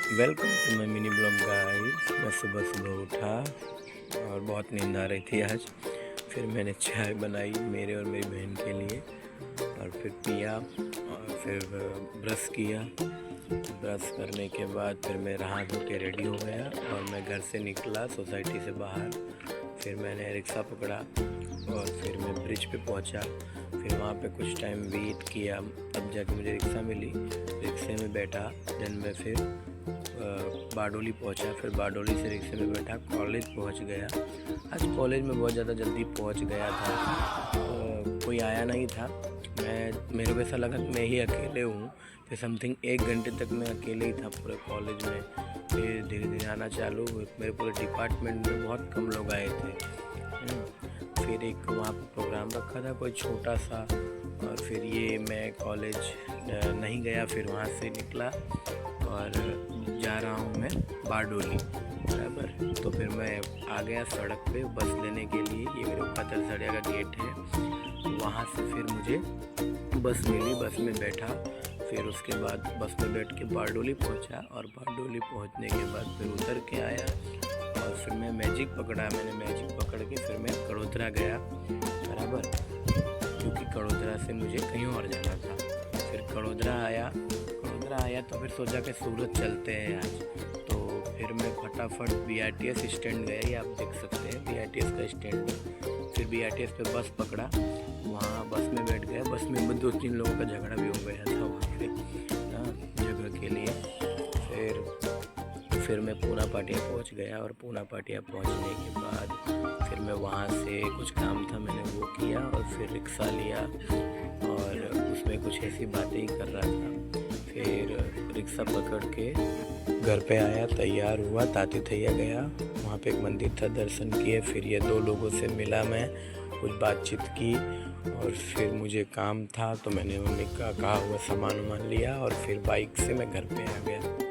Welcome to my mini blog guys. मैं सुबह सुबह उठा और बहुत नींद आ रही थी आज। फिर मैंने चाय बनाई मेरे और मेरी बहन के लिए और फिर पिया और फिर ब्रश किया। ब्रश करने के बाद फिर मैं नहा धो के रेडी हो गया और मैं घर से निकला सोसाइटी से बाहर। फिर मैंने रिक्शा पकड़ा और फिर मैं ब्रिज पे पहुंचा। फिर वहाँ पे कुछ टाइम वेट किया, तब जाके मुझे रिक्शा मिली। रिक्शे में बैठा, देन मैं फिर बारडोली पहुंचा। फिर बारडोली से रिक्शे में बैठा, कॉलेज पहुंच गया। आज कॉलेज में बहुत ज़्यादा जल्दी पहुंच गया था, कोई आया नहीं था। मेरे को ऐसा लगा कि मैं ही अकेले हूँ। फिर समथिंग 1 घंटे तक मैं अकेले ही था पूरे कॉलेज में। फिर धीरे धीरे आना चालू, मेरे पूरे डिपार्टमेंट में बहुत कम लोग आए थे। फिर एक वहाँ पर प्रोग्राम रखा था कोई छोटा सा, और फिर ये मैं कॉलेज नहीं गया। फिर वहाँ से निकला और जा रहा हूँ मैं बारडोली, बराबर। तो फिर मैं आ गया सड़क पे बस लेने के लिए। ये मेरे कतर सड़िया का गेट है। वहाँ से फिर मुझे बस मिली, बस में बैठा। फिर उसके बाद बस में बैठ के बारडोली पहुँचा और बारडोली पहुँचने के बाद फिर उतर के आया और फिर मैं मैजिक पकड़ा। मैंने मैजिक पकड़ के फिर मैं कड़ोदरा गया, बराबर, क्योंकि कड़ोदरा से मुझे कहीं और जाना था। फिर कड़ोदरा आया तो फिर सोचा कि सूरत चलते हैं आज। तो फिर मैं फटाफट BRTS स्टैंड गया, ये आप देख सकते हैं BRTS का स्टैंड। फिर BRTS पे बस पकड़ा, वहाँ बस में बैठ गया। बस में 2-3 लोगों का झगड़ा भी हो गया था वहाँ पे जगह के लिए। फिर मैं पूना पाटिया पहुँच गया और पूना पाटिया पहुँचने के बाद फिर मैं वहाँ से कुछ काम था, मैंने वो किया और फिर रिक्शा लिया और उसमें कुछ ऐसी बातें ही कर रहा था। फिर रिक्शा पकड़ के घर पे आया, तैयार हुआ, ताती थैया गया। वहाँ पे एक मंदिर था, दर्शन किए। फिर ये 2 लोगों से मिला, मैं कुछ बातचीत की और फिर मुझे काम था तो मैंने मम्मी का कहा हुआ सामान लिया और फिर बाइक से मैं घर पे आ गया।